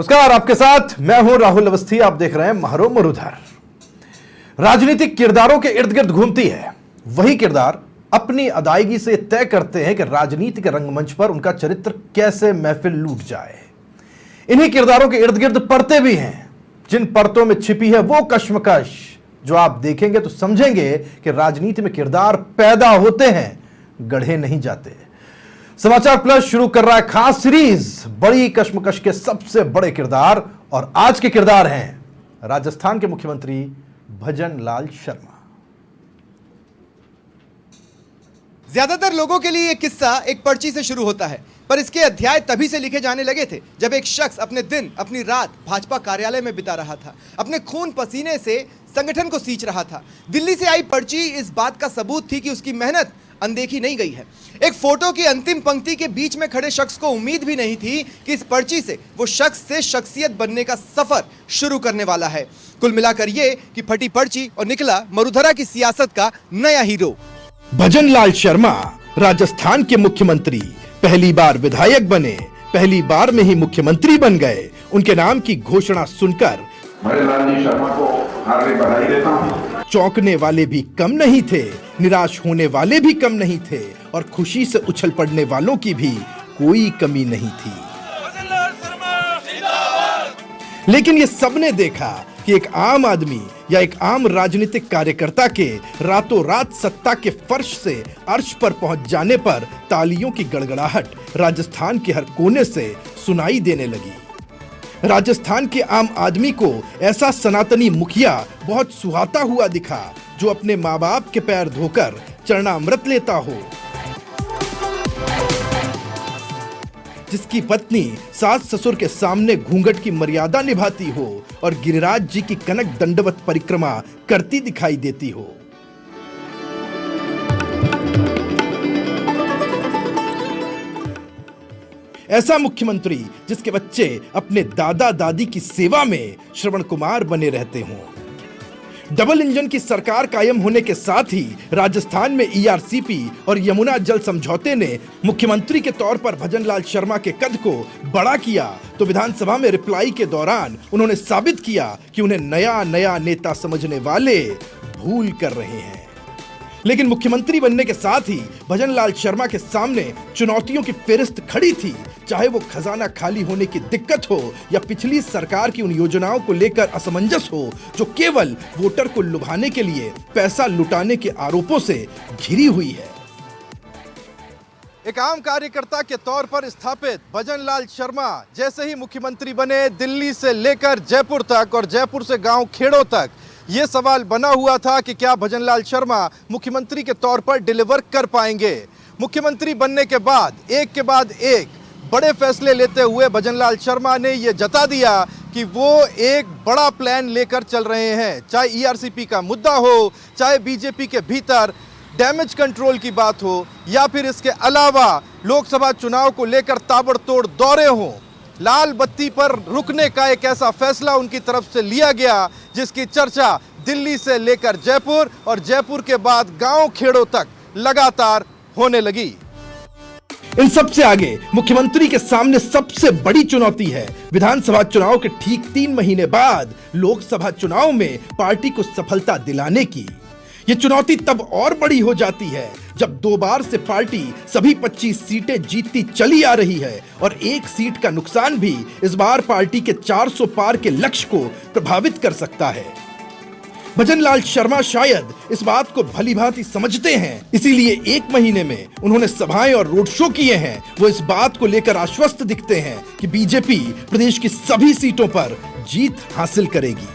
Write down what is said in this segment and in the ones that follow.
नमस्कार, आपके साथ मैं हूं राहुल अवस्थी। आप देख रहे हैं महरो मरुधर। राजनीतिक किरदारों के इर्द गिर्द घूमती है। वही किरदार अपनी अदायगी से तय करते हैं कि राजनीतिक रंगमंच पर उनका चरित्र कैसे महफिल लूट जाए। इन्हीं किरदारों के इर्द गिर्द परतें भी हैं, जिन परतों में छिपी है वो कश्मकश जो आप देखेंगे तो समझेंगे कि राजनीति में किरदार पैदा होते हैं, गढ़े नहीं जाते। समाचार प्लस शुरू कर रहा है खास सीरीज बड़ी कश्मकश के सबसे बड़े किरदार, और आज के किरदार हैं राजस्थान के मुख्यमंत्री भजन लाल शर्मा। ज्यादातर लोगों के लिए यह किस्सा एक पर्ची से शुरू होता है, पर इसके अध्याय तभी से लिखे जाने लगे थे जब एक शख्स अपने दिन अपनी रात भाजपा कार्यालय में बिता रहा था, अपने खून पसीने से संगठन को सींच रहा था। दिल्ली से आई पर्ची इस बात का सबूत थी कि उसकी मेहनत अनदेखी नहीं गई है। एक फोटो की अंतिम पंक्ति के बीच में खड़े शख्स को उम्मीद भी नहीं थी कि इस पर्ची से वो शख्स से शख्सियत बनने का सफर शुरू करने वाला है। कुल मिलाकर ये कि फटी पर्ची और निकला मरुधरा की सियासत का नया हीरो। भजन लाल शर्मा राजस्थान के मुख्यमंत्री पहली बार विधायक बने, पहली बार में ही मुख्यमंत्री बन गए। उनके नाम की घोषणा सुनकर भजन लाल जी शर्मा को हार्दिक बधाई देता हूं। चौंकने वाले भी कम नहीं थे, निराश होने वाले भी कम नहीं थे, और खुशी से उछल पड़ने वालों की भी कोई कमी नहीं थी। लेकिन ये सबने देखा कि एक आम आदमी या एक आम राजनीतिक कार्यकर्ता के रातों रात सत्ता के फर्श से अर्श पर पहुंच जाने पर तालियों की गड़गड़ाहट राजस्थान के हर कोने से सुनाई देने लगी। राजस्थान के आम आदमी को ऐसा सनातनी मुखिया बहुत सुहाता हुआ दिखा जो अपने माँ बाप के पैर धोकर चरणामृत लेता हो, जिसकी पत्नी सास ससुर के सामने घूंघट की मर्यादा निभाती हो और गिरिराज जी की कनक दंडवत परिक्रमा करती दिखाई देती हो। ऐसा मुख्यमंत्री जिसके बच्चे अपने दादा दादी की सेवा में श्रवण कुमार बने रहते हों। डबल इंजन की सरकार कायम होने के साथ ही राजस्थान में ईआरसीपी और यमुना जल समझौते ने मुख्यमंत्री के तौर पर भजन लाल शर्मा के कद को बड़ा किया, तो विधानसभा में रिप्लाई के दौरान उन्होंने साबित किया कि उन्हें नया नया नेता समझने वाले भूल कर रहे हैं। लेकिन मुख्यमंत्री बनने के साथ ही भजन लाल शर्मा के सामने चुनौतियों की फेरिस्त खड़ी थी, चाहे वो खजाना खाली होने की दिक्कत हो या पिछली सरकार की उन योजनाओं को लेकर असमंजस हो जो केवल वोटर को लुभाने के लिए पैसा लुटाने के आरोपों से घिरी हुई है। एक आम कार्यकर्ता के तौर पर स्थापित भजन लाल शर्मा जैसे ही मुख्यमंत्री बने, दिल्ली से लेकर जयपुर तक और जयपुर से गांव खेड़ों तक ये सवाल बना हुआ था कि क्या भजन लाल शर्मा मुख्यमंत्री के तौर पर डिलीवर कर पाएंगे। मुख्यमंत्री बनने के बाद एक बड़े फैसले लेते हुए भजन लाल शर्मा ने यह जता दिया कि वो एक बड़ा प्लान लेकर चल रहे हैं, चाहे ईआरसीपी का मुद्दा हो, चाहे बीजेपी के भीतर डैमेज कंट्रोल की बात हो, या फिर इसके अलावा लोकसभा चुनाव को लेकर ताबड़तोड़ दौरे हों। लाल बत्ती पर रुकने का एक ऐसा फैसला उनकी तरफ से लिया गया जिसकी चर्चा दिल्ली से लेकर जयपुर और जयपुर के बाद गांव खेड़ों तक लगातार होने लगी। इन सबसे आगे मुख्यमंत्री के सामने सबसे बड़ी चुनौती है विधानसभा चुनाव के ठीक 3 महीने बाद लोकसभा चुनाव में पार्टी को सफलता दिलाने की। ये चुनौती तब और बड़ी हो जाती है जब 2 बार से पार्टी सभी 25 सीटें जीतती चली आ रही है और 1 सीट का नुकसान भी इस बार पार्टी के 400 पार के लक्ष्य को प्रभावित कर सकता है। भजन लाल शर्मा शायद इस बात को भलीभांति समझते हैं, इसीलिए 1 महीने में उन्होंने सभाएं और रोड शो किए हैं। वो इस बात को लेकर आश्वस्त दिखते हैं कि बीजेपी प्रदेश की सभी सीटों पर जीत हासिल करेगी।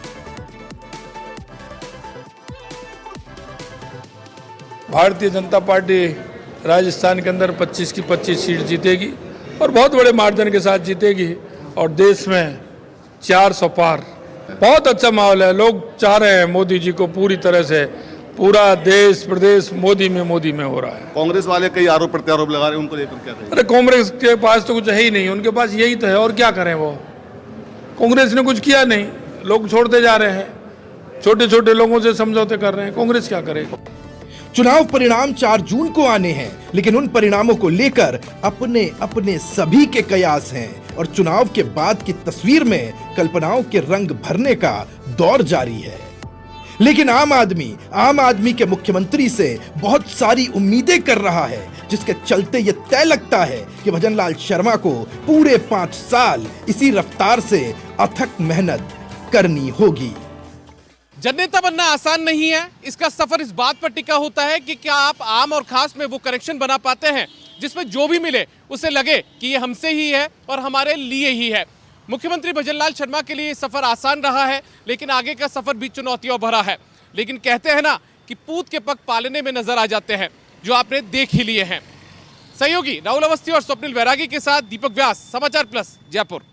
भारतीय जनता पार्टी राजस्थान के अंदर 25 की 25 सीट जीतेगी और बहुत बड़े मार्जिन के साथ जीतेगी, और देश में 400 पार। बहुत अच्छा माहौल है, लोग चाह रहे हैं मोदी जी को पूरी तरह से। पूरा देश प्रदेश मोदी में हो रहा है। कांग्रेस वाले कई आरोप प्रत्यारोप लगा रहे हैं, उनको लेकर क्या कहें? अरे कांग्रेस के पास तो कुछ है ही नहीं, उनके पास यही तो है, और क्या करें। वो कांग्रेस ने कुछ किया नहीं, लोग छोड़ते जा रहे हैं, छोटे छोटे लोगों से समझौते कर रहे हैं। कांग्रेस क्या करे। चुनाव परिणाम 4 जून को आने हैं, लेकिन उन परिणामों को लेकर अपने अपने सभी के कयास हैं। और चुनाव के बाद की तस्वीर में कल्पनाओं के रंग भरने का दौर जारी है। लेकिन आम आदमी के मुख्यमंत्री से बहुत सारी उम्मीदें कर रहा है, जिसके चलते यह तय लगता है कि भजनलाल शर्मा को पूरे 5 साल इसी रफ्तार से अथक मेहनत करनी होगी। जननेता बनना आसान नहीं है। इसका सफर इस बात पर टिका होता है कि क्या आप आम और खास में वो कनेक्शन बना पाते हैं जिसमें जो भी मिले उसे लगे कि ये हमसे ही है और हमारे लिए ही है। मुख्यमंत्री भजनलाल शर्मा के लिए सफर आसान रहा है, लेकिन आगे का सफर भी चुनौतियों भरा है। लेकिन कहते हैं ना कि पूत के पग पालने में नजर आ जाते हैं, जो आपने देख ही लिए हैं। सहयोगी राहुल अवस्थी और स्वप्निल वैरागी के साथ दीपक व्यास, समाचार प्लस, जयपुर।